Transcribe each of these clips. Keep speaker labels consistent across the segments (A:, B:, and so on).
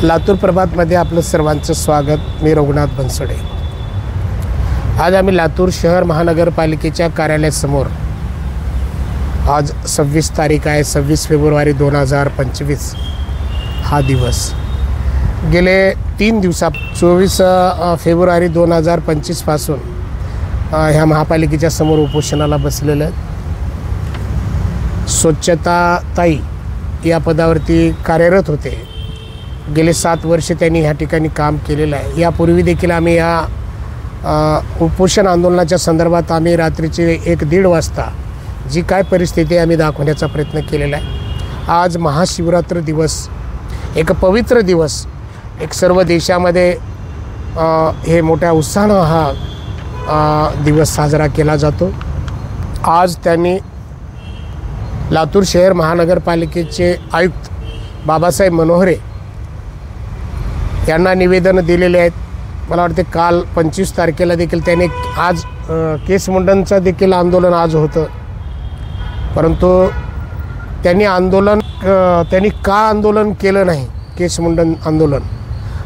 A: लातूर प्रभातमध्ये आपलं सर्वांचं स्वागत. मी रघुनाथ बनसोडे. आज आम्ही लातूर शहर महानगरपालिकेच्या कार्यालयासमोर, आज 26 तारीख आहे, 26 फेब्रुवारी 2025 हा दिवस. गेले 3 दिवसा 24 फेब्रुवारी 2025 पासून ह्या महापालिकेच्या समोर उपोषणाला बसलेलं आहे. स्वच्छताताई या पदावरती कार्यरत होते. गेले 7 वर्ष त्यांनी ह्या ठिकाणी काम केलेलं आहे. यापूर्वी देखील आम्ही या उपोषण आंदोलनाच्या संदर्भात आम्ही रात्रीचे 1-1:30 वाजता जी काय परिस्थिती आहे आम्ही दाखवण्याचा प्रयत्न केलेला आहे. आज महाशिवरात्र दिवस, एक पवित्र दिवस, एक सर्व देशामध्ये हे मोठ्या उत्साहानं हा दिवस साजरा केला जातो. आज त्यांनी लातूर शहर महानगरपालिकेचे आयुक्त बाबासाहेब मनोहरे यांना निवेदन दिलेले आहेत. मला वाटते काल 25 तारखेला देखील त्याने आज केस मुंडनचं देखील आंदोलन आज होतं, परंतु त्यांनी का आंदोलन केलं नाही, केस मुंडन आंदोलन,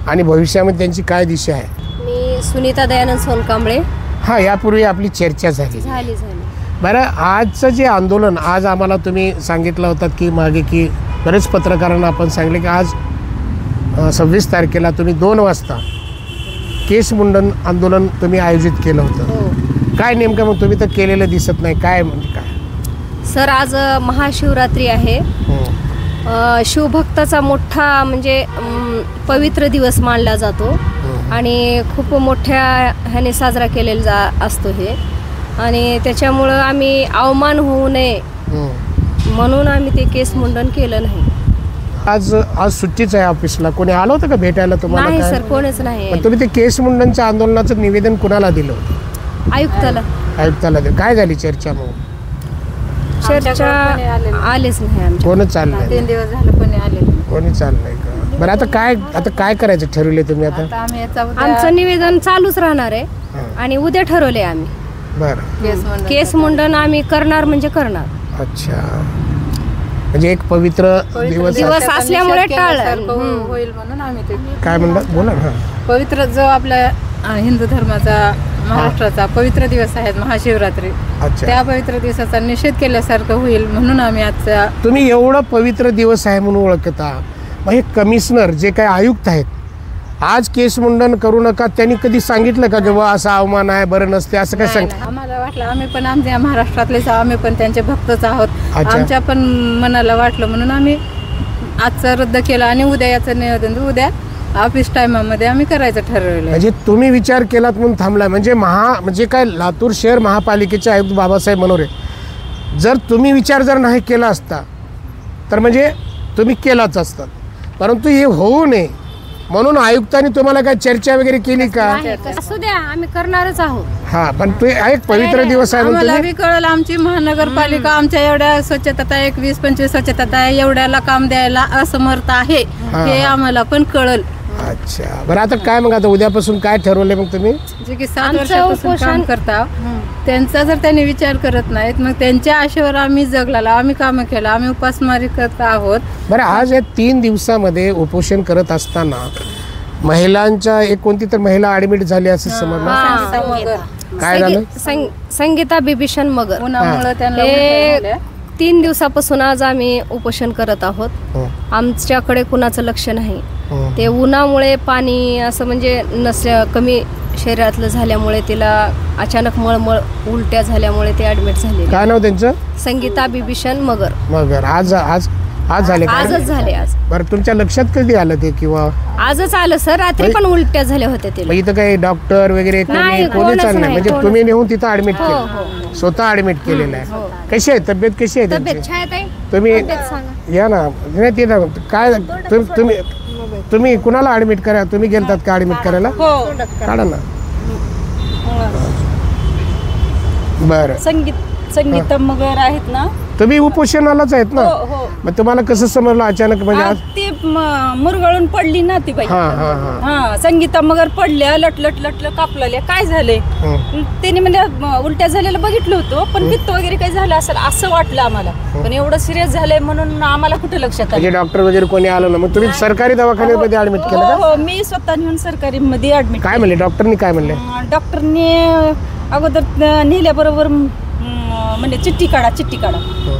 A: आणि भविष्यामध्ये त्यांची काय दिशा आहे.
B: मी सुनीता दयानंद सोनकांबळे.
A: हां, यापूर्वी आपली चर्चा झाली. बरं, आजचं जे आंदोलन, आज आम्हाला तुम्ही सांगितलं होतं की मागे की बरेच पत्रकारांना आपण सांगितले की आज 26 तारखेला तुम्ही 2 वाजता केस मुंडन आंदोलन तुम्ही आयोजित केलं होतं. काय नेमकं मग तुम्ही तर केलेलं दिसत नाही, काय म्हणजे काय
B: सर? आज महाशिवरात्री आहे. शिवभक्ताचा मोठा म्हणजे पवित्र दिवस मानला जातो आणि खूप मोठ्या ह्याने साजरा केलेला असतो हे, आणि त्याच्यामुळं आम्ही अवमान होऊ नये म्हणून आम्ही ते केस मुंडन केलं नाही.
A: आज सुट्टीच आहे ऑफिसला. कोणी आलं होतं का भेटायला तुम्हाला?
B: नाही सर, कोणीच नाही.
A: पण तुम्ही ते केस मुंडनच्या आंदोलनाचं निवेदन कुणाला दिलं होतं? आयुक्ताला दिलं. काय झाली चर्चा? मग
B: चर्चा आलेच नाही.
A: कोणच चाललंय?
C: 3 दिवस झालं
A: कोणी चाललंय का? बरं, आता काय करायचं ठरवले तुम्ही? आता
B: आमचं निवेदन चालूच राहणार आहे आणि उद्या ठरवले आम्ही.
A: बरं,
B: केस मुंडन आम्ही करणार म्हणजे करणार.
A: अच्छा, म्हणजे एक पवित्र दिवस
B: असल्यामुळे टाळलं
C: होईल म्हणून आम्ही ते.
A: काय म्हणतात, बोला ना.
C: पवित्र जो आपल्या हिंदू धर्माचा, महाराष्ट्राचा पवित्र दिवस आहे महाशिवरात्री, त्या पवित्र दिवसाचा निषेध केल्यासारखं होईल म्हणून आम्ही आजचा.
A: तुम्ही एवढं पवित्र दिवस आहे म्हणून ओळखता, मग हे कमिशनर जे काही आयुक्त आहेत, आज केस मुंडन करू नका, त्यांनी कधी सांगितलं का की बा असा अवमान आहे, बरं नसते, असं काय सांग?
C: आम्हाला वाटलं, आम्ही पण आमच्या महाराष्ट्रातलेच, आम्ही पण त्यांचे भक्तच आहोत. आमच्या पण मनाला वाटलं म्हणून आम्ही आजचं रद्द केलं आणि उद्या याचं निवेदन उद्या ऑफिस टायमामध्ये आम्ही करायचं ठरवलं.
A: म्हणजे तुम्ही विचार केलात म्हणून थांबलाय. म्हणजे काय, लातूर शहर महापालिकेचे आयुक्त बाबासाहेब मनोहरे, जर तुम्ही विचार नाही केला असता तर म्हणजे तुम्ही केलाच असतात, परंतु हे होऊ नये म्हणून आयुक्तांनी तुम्हाला काय चर्चा वगैरे केली का?
B: असू द्या, आम्ही करणारच आहोत.
A: हा, पण तो एक पवित्र दिवस आहे.
C: आम्हाला बी कळलं, आमची महानगरपालिका आमच्या एवढ्या स्वच्छता, 20-25 स्वच्छता एवढ्याला काम द्यायला असमर्थ आहे हे आम्हाला पण कळलं.
A: अच्छा, बरं, आता काय मग, आता उद्यापासून काय ठरवलंय मग तुम्ही?
C: जे की 7 वर्षापासून काम करता, त्यांचा जर त्यांनी विचार करत नाहीत, मग त्यांच्या आशेवर आम्ही जगला, आम्ही कामं केलं, आम्ही उपासमारी करत आहोत.
A: बरं, आज या 3 दिवसामध्ये उपोषण करत असताना महिलांच्या कोणती तर महिला ऍडमिट झाली असं समजलं. काय झालं?
B: संगीता बिभीषण मगर.
C: उन्हामुळे त्यांना
B: 3 दिवसापासून आज आम्ही उपोषण करत आहोत. आमच्याकडे कुणाचं लक्ष नाही. ते उन्हामुळे पाणी असं म्हणजे कमी शरीरातलं झाल्यामुळे तिला अचानक मळमळ उलट्या झाल्यामुळे ते ऍडमिट झाले.
A: काय नाव त्यांचं?
B: संगीता बिभीषण मगर.
A: आज झाले?
B: आजच झाले. आज.
A: बरं, तुमच्या लक्षात कधी आलं ते? किंवा
B: आजच आलं सर, रात्री पण उलट्या झाल्या होत्या तिला.
A: इथं काही डॉक्टर वगैरे कोणी चाललं नाही, म्हणजे तुम्ही नेऊन तिथं ऍडमिट केलं? स्वतः ऍडमिट केलेलं आहे. कशी आहे तब्येत? कशी आहे तुम्ही या ना. नाही, ते काय तुम्ही कुणाला ऍडमिट करा? तुम्ही गेलतात का ऍडमिट करायला? काढा ना.
D: बरं, संगीता मगर आहेत ना,
A: तुम्ही उपोषणालाच आहेत ना?
D: हो हो
A: मग तुम्हाला कसं समजलं अचानक म्हणजे आज?
D: ती मुरगळून पडली ना ती बाई. हा संगीता मगर पडल्या लटलट कापलेल्या. काय झाले त्यांनी म्हणजे उलट्या झालेलं बघितलं होतं, पण पित्त वगैरे काही झालं असेल असं वाटलं आम्हाला. पण एवढं सिरियस झालंय म्हणून आम्हाला कुठं लक्षात आलं.
A: म्हणजे डॉक्टर वगैरे कोणी आलं ना? मग तुम्ही सरकारी दवाखान्यामध्ये ऍडमिट केलं का?
D: हो मी स्वतः नेऊन सरकारी मध्ये ऍडमिट.
A: काय म्हणले डॉक्टरनी? काय म्हणले
D: डॉक्टरने? अगोदर नेल्याबरोबर म्हणजे चिठ्ठी काढा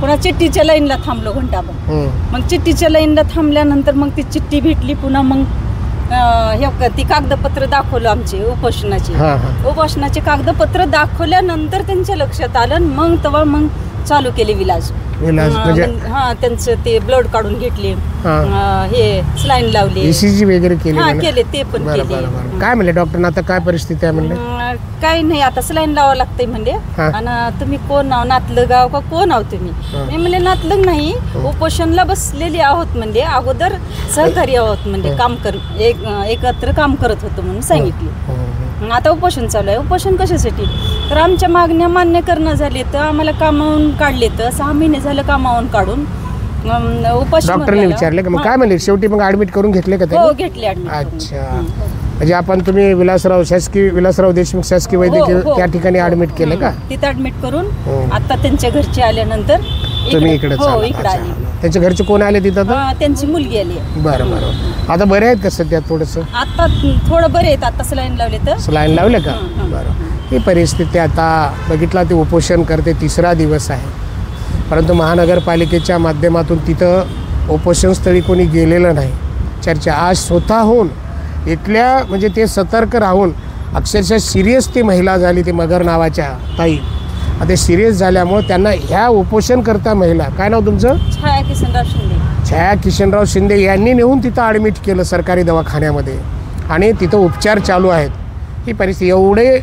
D: पुन्हा चिठ्ठीच्या लाईनला थांबलो घंटाभर. मग चिठ्ठीच्या लाईनला थांबल्यानंतर मग ती चिठ्ठी भेटली. पुन्हा मग ती कागदपत्र दाखवलं आमचे उपोषणाचे कागदपत्र दाखवल्यानंतर त्यांच्या लक्षात आलं. मग तेव्हा मग चालू केले विलाज. हा त्यांचं ते ब्लड काढून घेतले, हे स्लाईन लावले,
A: ECG वगैरे
D: केले ते पण केले.
A: काय म्हणले डॉक्टर? आता काय परिस्थिती आहे म्हणले?
D: काही नाही, आता स्लाईन लावावं लागतंय म्हणजे. आणि तुम्ही कोण नाव, नातलं गाव का कोण आहो तुम्ही? मी म्हणले नातलं नाही, उपोषणला बसलेली आहोत म्हणजे, अगोदर सहकारी आहोत म्हणजे, काम एकत्र काम करत होतो म्हणून सांगितले. आता उपोषण चालू आहे. उपोषण कशासाठी? तर आमच्या मागण्या मान्य करणं झाले, तर आम्हाला कामावून काढले. तर 6 महिने झालं कामावून काढून उपोषण.
A: डॉक्टरने विचारले का? मग काय म्हणले शेवटी? मग ऍडमिट करून घेतले का?
D: हो घेतले ऍडमिट.
A: अच्छा, म्हणजे तुम्ही विलासराव देशमुख शासकीय वैद्यकीय त्या ठिकाणी ऍडमिट केलं का?
D: तिथं ऍडमिट करून आता त्यांच्या घरचे आल्यानंतर
A: तुम्ही इकडे
D: आले.
A: त्यांच्या घरचे कोण आले तिथं?
D: त्यांची मुलगी आली.
A: बरं. आता बरे आहेत का सध्या? थोडस
D: आता थोडं बरे आहेत. आता सलाईन लावले. तर
A: सलाईन लावले का? बरं. ही परिस्थिती आता बघितला, ते उपोषण करते 3रा दिवस आहे. परंतु महानगरपालिकेच्या माध्यमातून तिथं उपोषणस्थळी कोणी गेलेलं नाही. चर्चा आज स्वतःहून इथल्या म्हणजे ते सतर्क राहून अक्षरशः सिरियस ती महिला झाली, ती मगर नावाच्या ताई. आता सिरियस झाल्यामुळे त्यांना ह्या उपोषणकर्ता महिला, काय नाव तुमचं? छाया किशनराव शिंदे यांनी नेऊन तिथं ॲडमिट केलं सरकारी दवाखान्यामध्ये आणि तिथं उपचार चालू आहेत. ही परिस्थिती, एवढे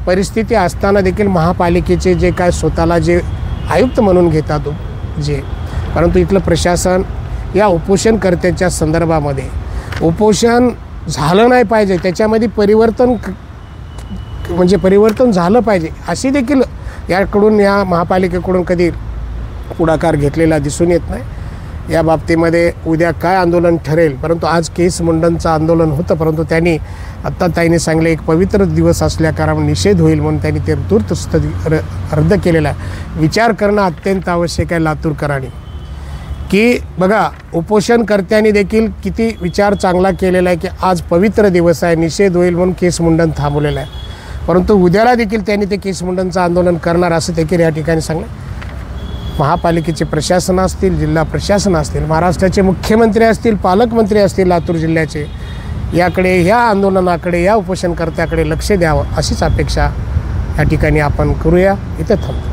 A: परिस्थिती असताना देखील महापालिकेचे जे काय स्वतःला जे आयुक्त म्हणून घेतात परंतु इथलं प्रशासन या उपोषणकर्त्यांच्या संदर्भामध्ये, उपोषण झालं नाही पाहिजे, त्याच्यामध्ये परिवर्तन झालं पाहिजे अशी देखील याकडून, या महापालिकेकडून कधी पुढाकार घेतलेला दिसून येत नाही. या बाबतीमध्ये उद्या काय आंदोलन ठरेल, परंतु आज केस मुंडनचं आंदोलन होतं, परंतु त्यांनी आत्ता ताईने सांगले एक पवित्र दिवस असल्याकारणाने निषेध होईल म्हणून त्यांनी ते तूर्त रद्द केलेला आहे. विचार करणं अत्यंत आवश्यक आहे लातूरकरांनी, की बघा उपोषणकर्त्यांनी देखील किती विचार चांगला केलेला आहे, की आज पवित्र दिवस आहे, निषेध होईल म्हणून केस मुंडन थांबवलेलं आहे, परंतु उद्याला देखील त्यांनी ते केस मुंडनचं आंदोलन करणार असं देखील या ठिकाणी सांगलं. महापालिकेचे प्रशासन असतील, जिल्हा प्रशासन असतील, महाराष्ट्राचे मुख्यमंत्री असतील, पालकमंत्री असतील लातूर जिल्ह्याचे, याकडे, ह्या आंदोलनाकडे, या उपोषणकर्त्याकडे लक्ष द्यावं अशीच अपेक्षा या ठिकाणी आपण करूया. इथं थांबतो.